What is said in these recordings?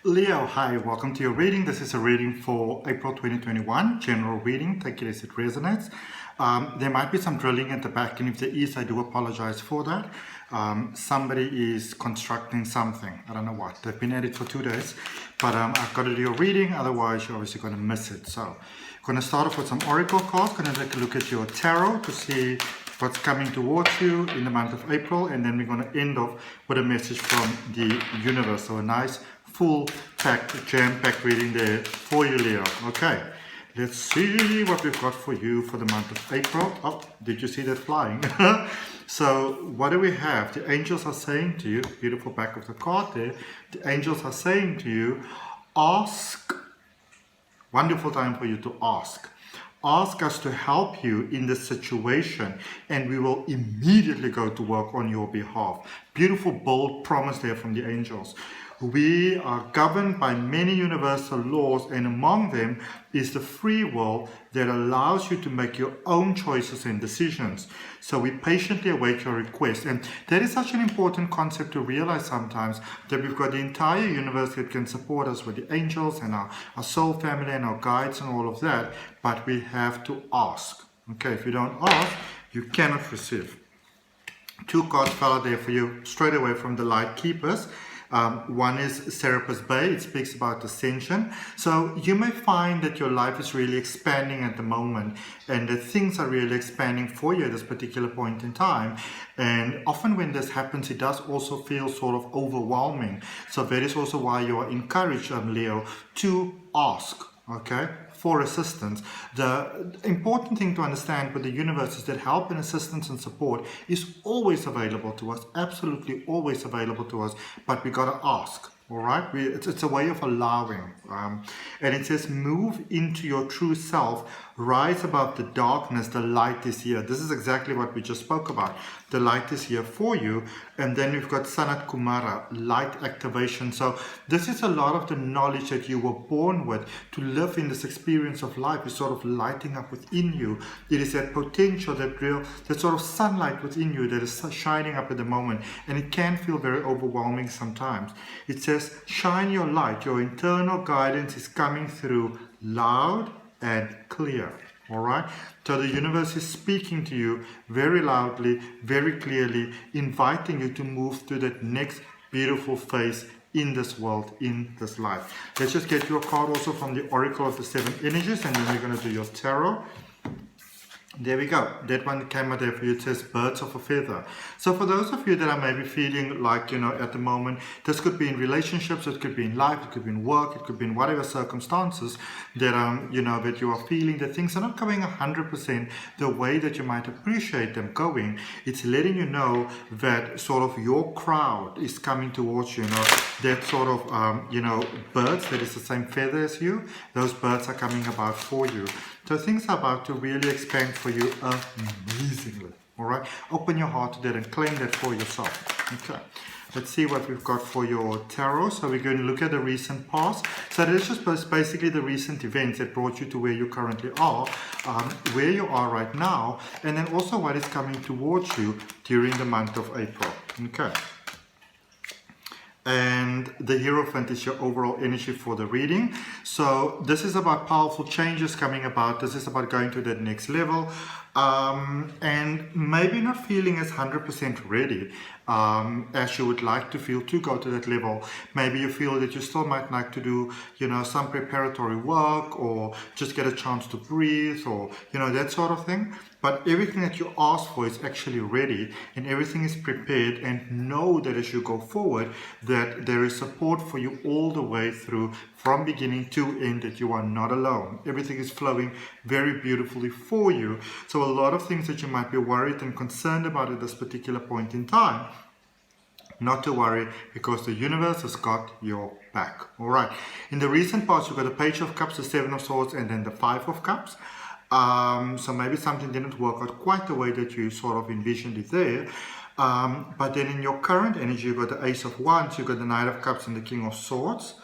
Leo, hi, welcome to your reading. This is a reading for April 2021, general reading. Take it as it resonates. There might be some drilling at the back, and if there is, I do apologize for that. Somebody is constructing something. I don't know what. They've been at it for 2 days, but I've got to do a reading, otherwise you're obviously going to miss it. So I'm going to start off with some oracle cards. Going to take a look at your tarot to see what's coming towards you in the month of April, and then we're going to end off with a message from the universe. So a nice full packed, jam-packed reading there for you, Leo. Okay, let's see what we've got for you for the month of April. Oh, did you see that flying? So what do we have? The angels are saying to you, beautiful back of the card there, the angels are saying to you, ask. Wonderful time for you to ask. Ask us to help you in this situation, and we will immediately go to work on your behalf. Beautiful, bold promise there from the angels. We are governed by many universal laws, and among them is the free will that allows you to make your own choices and decisions. So we patiently await your request. And that is such an important concept to realize sometimes, that we've got the entire universe that can support us with the angels and our soul family and our guides and all of that, but we have to ask. Okay, if you don't ask, you cannot receive. 2 cards fell out there for you straight away from the Light Keepers. One is Serapis Bay. It speaks about ascension. So you may find that your life is really expanding at the moment, and that things are really expanding for you at this particular point in time. And often when this happens, it does also feel sort of overwhelming. So that is also why you are encouraged, Leo, to ask, okay, for assistance. The important thing to understand with the universe is that help and assistance and support is always available to us, absolutely always available to us, but we got to ask. All right, it's a way of allowing, and it says, move into your true self, rise above the darkness, the light is here. This is exactly what we just spoke about. The light is here for you. And then we've got Sanat Kumara, light activation. So this is a lot of the knowledge that you were born with, to live in this experience of life is sort of lighting up within you. It is that potential, that sort of sunlight within you that is shining up at the moment, and it can feel very overwhelming sometimes. It says, shine your light. Your internal guidance is coming through loud and clear. All right, so the universe is speaking to you very loudly, very clearly, inviting you to move to that next beautiful phase in this world, in this life. Let's just get you a card also from the Oracle of the 7 Energies, and then we're going to do your tarot. There we go. That one came out there for you. It says birds of a feather. So for those of you that are maybe feeling like, at the moment, this could be in relationships, it could be in life, it could be in work, it could be in whatever circumstances that, that you are feeling that things are not going 100% the way that you might appreciate them going. It's letting you know that sort of your crowd is coming towards you, that sort of, birds that is the same feather as you, those birds are coming about for you. So things are about to really expand for you amazingly. All right, open your heart to that and claim that for yourself. Okay, let's see what we've got for your tarot. So we're going to look at the recent past. So that is just basically the recent events that brought you to where you currently are, where you are right now, and then also what is coming towards you during the month of April. Okay. And the Hierophant is your overall energy for the reading. So this is about powerful changes coming about. This is about going to that next level. And maybe not feeling as 100% ready as you would like to feel to go to that level. Maybe you feel that you still might like to do, some preparatory work, or just get a chance to breathe, or, that sort of thing. But everything that you ask for is actually ready, and everything is prepared, and know that as you go forward, that there is support for you all the way through, from beginning to end, that you are not alone. Everything is flowing very beautifully for you. So a lot of things that you might be worried and concerned about at this particular point in time, not to worry, because the universe has got your back. All right. In the recent past, you've got the Page of Cups, the 7 of Swords, and then the 5 of Cups. So maybe something didn't work out quite the way that you sort of envisioned it there. But then in your current energy, you've got the Ace of Wands, you've got the Knight of Cups, and the King of Swords.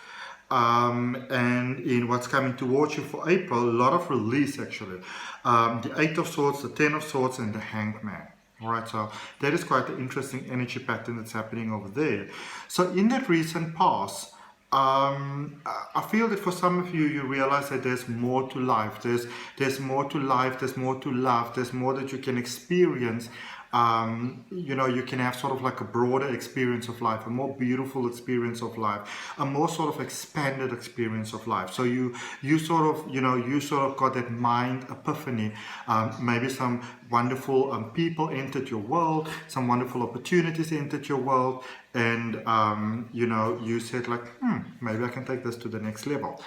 And in what's coming towards you for April, a lot of release actually. The 8 of Swords, the 10 of Swords, and the Hanged Man. All right, so that is quite an interesting energy pattern that's happening over there. So in that recent past, I feel that for some of you, you realize that there's more to life. There's more to life. There's more to love. There's more that you can experience. You know, you can have sort of like a broader experience of life, a more beautiful experience of life, a more sort of expanded experience of life. So you sort of, you know, you sort of got that mind epiphany. Maybe some wonderful people entered your world, some wonderful opportunities entered your world, and you know, you said like, maybe I can take this to the next level.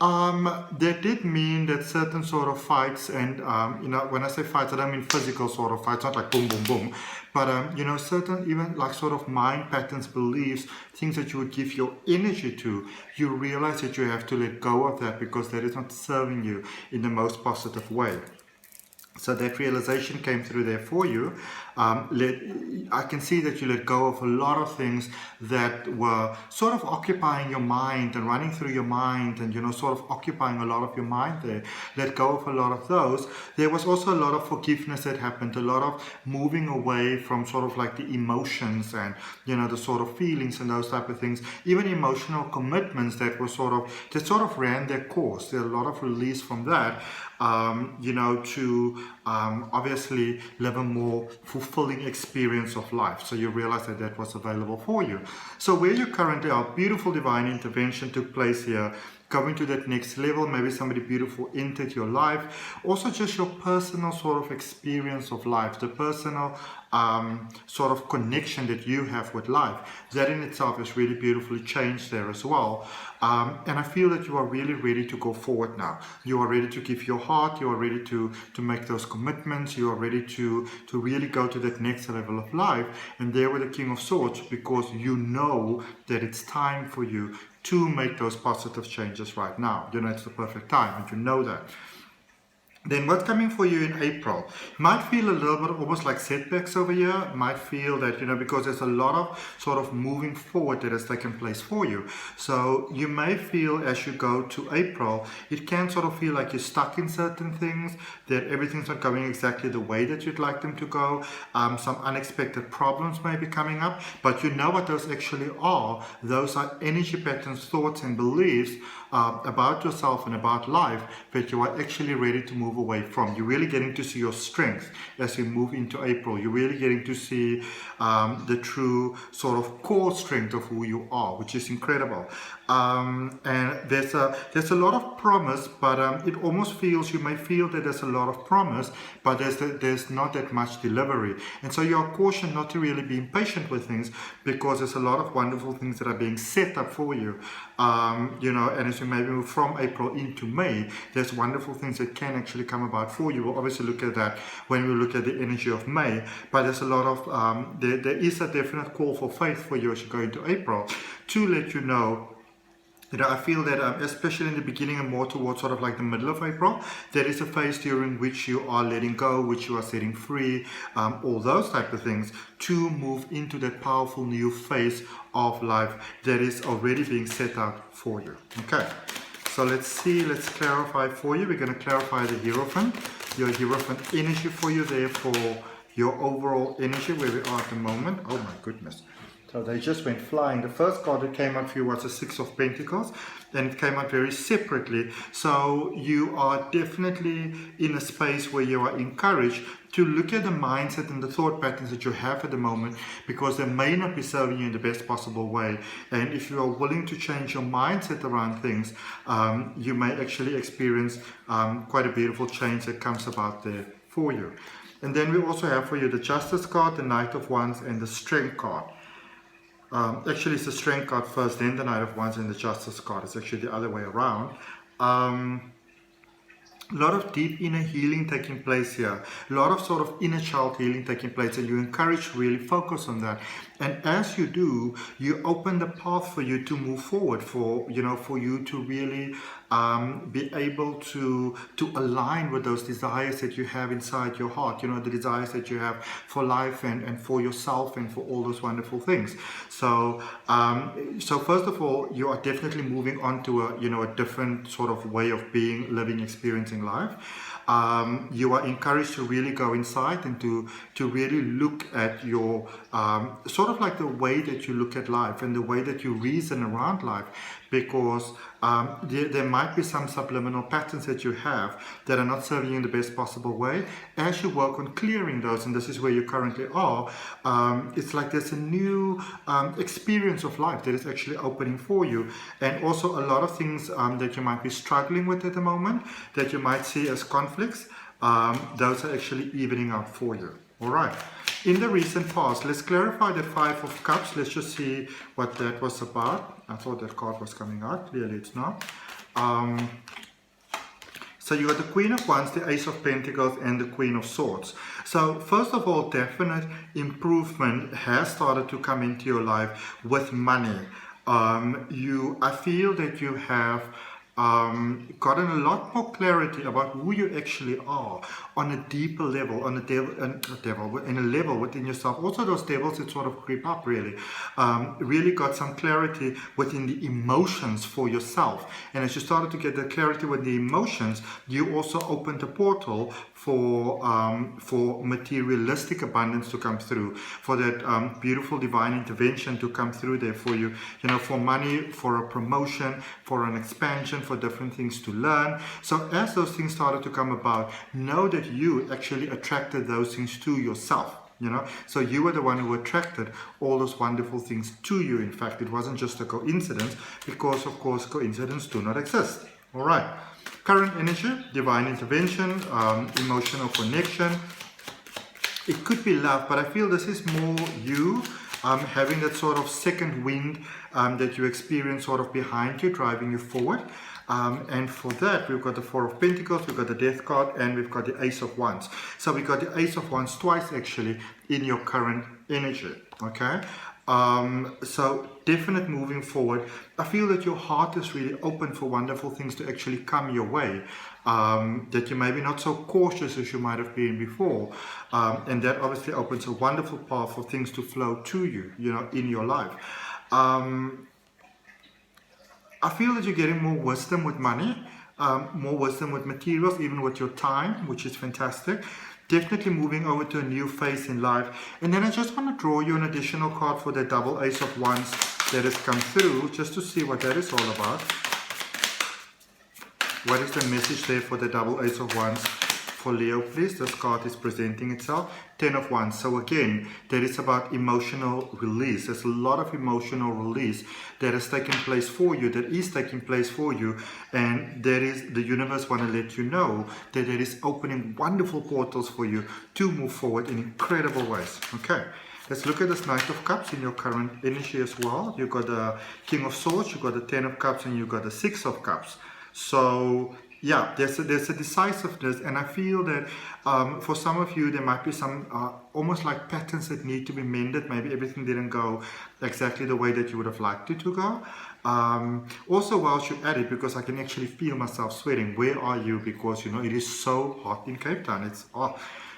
That did mean that certain sort of fights, and you know, when I say fights, I don't mean physical sort of fights, not like boom, boom, boom, but you know, certain even like sort of mind patterns, beliefs, things that you would give your energy to, you realize that you have to let go of that because that is not serving you in the most positive way. So that realization came through there for you. I can see that you let go of a lot of things that were sort of occupying your mind and running through your mind and, you know, sort of occupying a lot of your mind there. Let go of a lot of those. There was also a lot of forgiveness that happened, a lot of moving away from sort of like the emotions and, you know, the sort of feelings and those type of things. Even emotional commitments that were sort of ran their course. There are a lot of release from that. You know, to obviously live a more fulfilling experience of life. So you realize that that was available for you. So where you currently are, beautiful divine intervention took place here. Going to that next level, maybe somebody beautiful entered your life. Also just your personal sort of experience of life, the personal sort of connection that you have with life. That in itself is really beautifully changed there as well. And I feel that you are really ready to go forward now. You are ready to give your heart. You are ready to make those commitments. You are ready to really go to that next level of life. And there with the King of Swords, because you know that it's time for you to make those positive changes right now. You know, it's the perfect time, and you know that. Then what's coming for you in April? Might feel a little bit almost like setbacks over here. Might feel that, you know, because there's a lot of sort of moving forward that has taken place for you. So you may feel as you go to April, it can sort of feel like you're stuck in certain things, that everything's not going exactly the way that you'd like them to go. Some unexpected problems may be coming up, but you know what those actually are. Those are energy patterns, thoughts and beliefs about yourself and about life that you are actually ready to move away from. You're really getting to see your strength as you move into April. You're really getting to see the true sort of core strength of who you are, which is incredible. And there's a lot of promise, but it almost feels, you may feel that there's a lot of promise, but there's not that much delivery. And so you are cautioned not to really be impatient with things, because there's a lot of wonderful things that are being set up for you. You know, and as you maybe move from April into May, there's wonderful things that can actually come about for you. We'll obviously look at that when we look at the energy of May, but there's a lot of, there is a definite call for faith for you as you go into April, to let you know. You know, I feel that especially in the beginning and more towards sort of like the middle of April, there is a phase during which you are letting go, which you are setting free, all those type of things, to move into that powerful new phase of life that is already being set out for you. Okay, so let's see, let's clarify for you. We're going to clarify the Hierophant, your Hierophant energy for you there, for your overall energy where we are at the moment. Oh my goodness. So they just went flying. The first card that came out for you was the Six of Pentacles, and it came out very separately. So you are definitely in a space where you are encouraged to look at the mindset and the thought patterns that you have at the moment, because they may not be serving you in the best possible way. And if you are willing to change your mindset around things, you may actually experience quite a beautiful change that comes about there for you. And then we also have for you the Justice card, the Knight of Wands, and the Strength card. Actually, it's the Strength card first, then the Knight of Wands, and the Justice card. It's actually the other way around. A lot of deep inner healing taking place here. A lot of sort of inner child healing taking place, and you're encouraged to really focus on that. And as you do, you open the path for you to move forward, for you to really be able to align with those desires that you have inside your heart, you know, the desires that you have for life and for yourself and for all those wonderful things. So so first of all, you are definitely moving on to a different sort of way of being, living, experiencing life. You are encouraged to really go inside and to really look at your sort sort of like the way that you look at life and the way that you reason around life, because there might be some subliminal patterns that you have that are not serving you in the best possible way. As you work on clearing those, and this is where you currently are, it's like there's a new experience of life that is actually opening for you. And also a lot of things that you might be struggling with at the moment, that you might see as conflicts, those are actually evening out for you. All right. In the recent past, let's clarify the Five of Cups. Let's just see what that was about. I thought that card was coming out. Clearly it's not. So you got the Queen of Wands, the Ace of Pentacles, and the Queen of Swords. So first of all, definite improvement has started to come into your life with money. I feel that you have gotten a lot more clarity about who you actually are on a deeper level, in a level within yourself. Also those devils that sort of creep up really got some clarity within the emotions for yourself. And as you started to get the clarity with the emotions, you also opened a portal for materialistic abundance to come through, for that beautiful divine intervention to come through there for you, for money, for a promotion, for an expansion, for different things to learn. So as those things started to come about, know that you actually attracted those things to yourself. So you were the one who attracted all those wonderful things to you. In fact, it wasn't just a coincidence, because of course coincidences do not exist. All right. Current energy, divine intervention, emotional connection. It could be love, but I feel this is more you having that sort of second wind that you experience sort of behind you, driving you forward. And for that, we've got the Four of Pentacles, we've got the Death card, and we've got the Ace of Wands. So we've got the Ace of Wands twice actually in your current energy. Okay. So definite moving forward. I feel that your heart is really open for wonderful things to actually come your way, that you may be not so cautious as you might have been before, and that obviously opens a wonderful path for things to flow to you, in your life. I feel that you're getting more wisdom with money, more wisdom with materials, even with your time, which is fantastic. Definitely moving over to a new phase in life. And then I just want to draw you an additional card for the double Ace of Wands that has come through, just to see what that is all about. What is the message there for the double Ace of Wands for Leo, please? This card is presenting itself. 10 of Wands. So again, that is about emotional release. There's a lot of emotional release that has taken place for you, that is taking place for you, and that is the universe want to let you know that it is opening wonderful portals for you to move forward in incredible ways. Okay, let's look at this Knight of Cups in your current energy as well. You've got the King of Swords, you've got the 10 of Cups, and you've got the 6 of Cups. So yeah, there's a decisiveness, and I feel that for some of you there might be some almost like patterns that need to be mended. Maybe everything didn't go exactly the way that you would have liked it to go. Also, whilst you're at it, because I can actually feel myself sweating, where are you? Because it is so hot in Cape Town.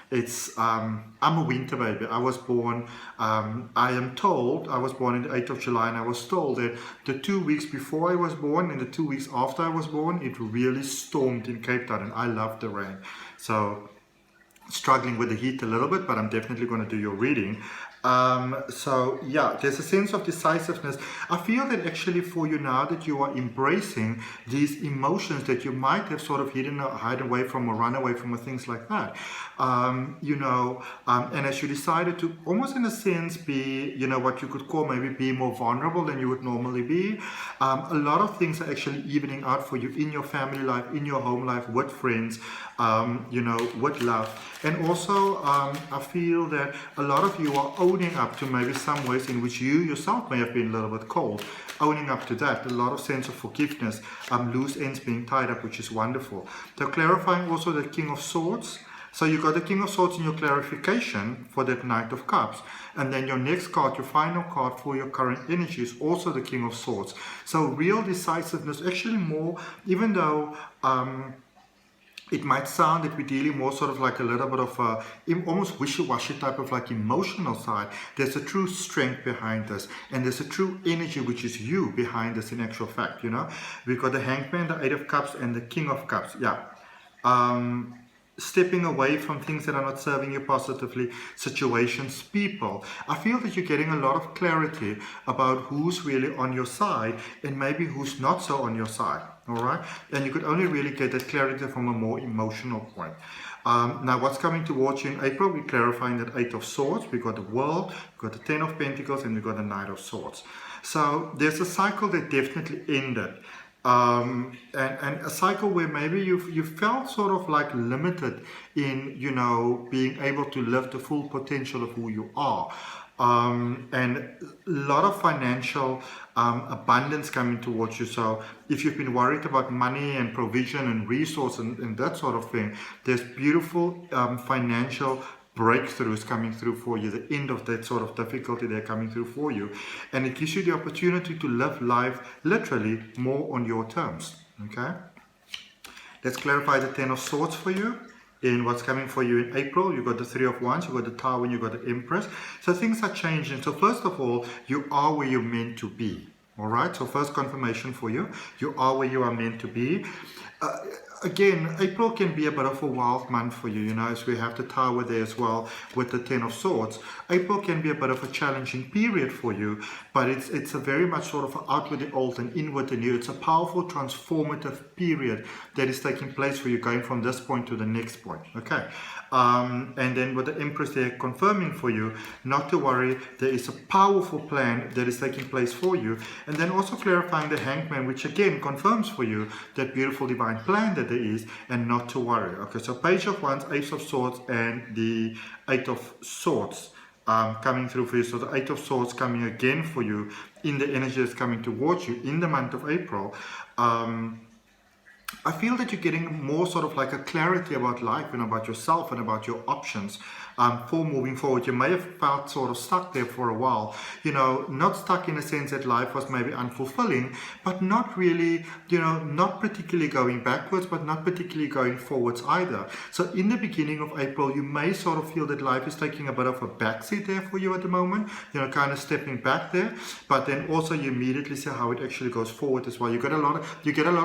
I'm a winter baby. I was born, I am told, I was born on the 8th of July, and I was told that the 2 weeks before I was born and the 2 weeks after I was born, it really stormed in Cape Town, and I love the rain. So, struggling with the heat a little bit, but I'm definitely going to do your reading. So yeah, there's a sense of decisiveness. I feel that actually for you now that you are embracing these emotions that you might have sort of hide away from or run away from or things like that, and as you decided to almost in a sense be, what you could call maybe be more vulnerable than you would normally be, a lot of things are actually evening out for you in your family life, in your home life, with friends, with love. And also I feel that a lot of you are owning up to maybe some ways in which you yourself may have been a little bit cold, owning up to that, a lot of sense of forgiveness, loose ends being tied up, which is wonderful. So clarifying also the King of Swords. So you got the King of Swords in your clarification for that Knight of Cups, and then your next card, your final card for your current energy, is also the King of Swords. So real decisiveness, actually more, even though it might sound that we're dealing more sort of like a little bit of a almost wishy-washy type of like emotional side, there's a true strength behind this, and there's a true energy which is you behind this in actual fact. We've got the Hangman, the 8 of Cups, and the King of Cups. Yeah. stepping away from things that are not serving you positively, situations, people. I feel that you're getting a lot of clarity about who's really on your side and maybe who's not so on your side. All right, and you could only really get that clarity from a more emotional point. Now, what's coming towards you in April? We're clarifying that 8 of Swords. We've got the World, we've got the 10 of Pentacles, and we've got the Knight of Swords. So there's a cycle that definitely ended. And a cycle where maybe you felt sort of like limited in, you know, being able to live the full potential of who you are. And a lot of financial abundance coming towards you. So if you've been worried about money and provision and resource and that sort of thing, there's beautiful financial breakthroughs coming through for you, the end of that sort of difficulty they're coming through for you, and it gives you the opportunity to live life literally more on your terms. Okay, let's clarify the 10 of Swords for you in what's coming for you in April. You've got the 3 of Wands, you've got the Tower, and you've got the Empress. So things are changing. So first of all, you are where you're meant to be. All right, so first confirmation for you, you are where you are meant to be. Again, April can be a bit of a wild month for you, you know, as we have the Tower there as well with the 10 of Swords. April can be a bit of a challenging period for you, but it's a very much sort of out with the old and in with the new. It's a powerful transformative period that is taking place for you, going from this point to the next point. Okay, and then with the Empress there confirming for you, not to worry, there is a powerful plan that is taking place for you. And then also clarifying the Hangman, which again confirms for you that beautiful divine plan that there is, and not to worry. Okay, so Page of Wands, Ace of Swords, and the 8 of Swords coming through for you. So the 8 of Swords coming again for you in the energy that's coming towards you in the month of April. I feel that you're getting more sort of like a clarity about life and about yourself and about your options for moving forward. You may have felt sort of stuck there for a while, you know, not stuck in a sense that life was maybe unfulfilling, but not really, you know, not particularly going backwards, but not particularly going forwards either. So in the beginning of April, you may sort of feel that life is taking a bit of a backseat there for you at the moment, you know, kind of stepping back there, but then also you immediately see how it actually goes forward as well. You get a lot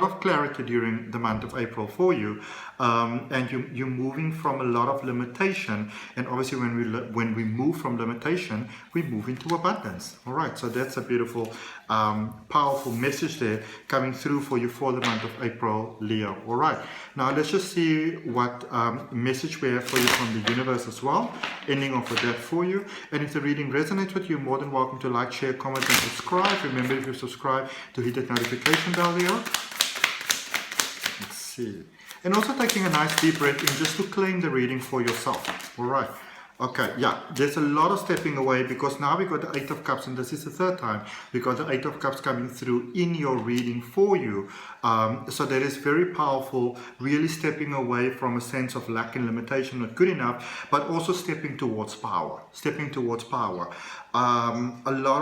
of clarity during the month of April for you, and you're moving from a lot of limitation. And obviously when we move from limitation, we move into abundance. All right, so that's a beautiful powerful message there coming through for you for the month of April, Leo. All right, now let's just see what message we have for you from the universe as well, ending off with that for you. And if the reading resonates with you, you're more than welcome to like, share, comment, and subscribe. Remember, if you subscribe, to hit that notification bell there. Let's see. And also taking a nice deep breath in just to claim the reading for yourself. All right. Okay, yeah, there's a lot of stepping away because now we got the 8 of Cups, and this is the third time we got the 8 of Cups coming through in your reading for you. So that is very powerful, really stepping away from a sense of lack and limitation, not good enough, but also stepping towards power, a lot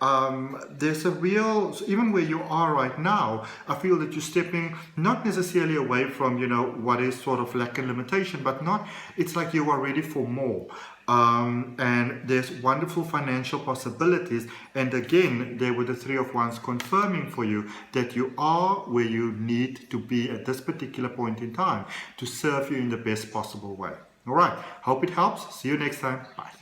of, there's a real, even where you are right now, I feel that you're stepping not necessarily away from, you know, what is sort of lack and limitation, but not, it's like you are ready for more. And there's wonderful financial possibilities, and again there with the 3 of Wands confirming for you that you are where you need to be at this particular point in time to serve you in the best possible way. All right, hope it helps. See you next time. Bye.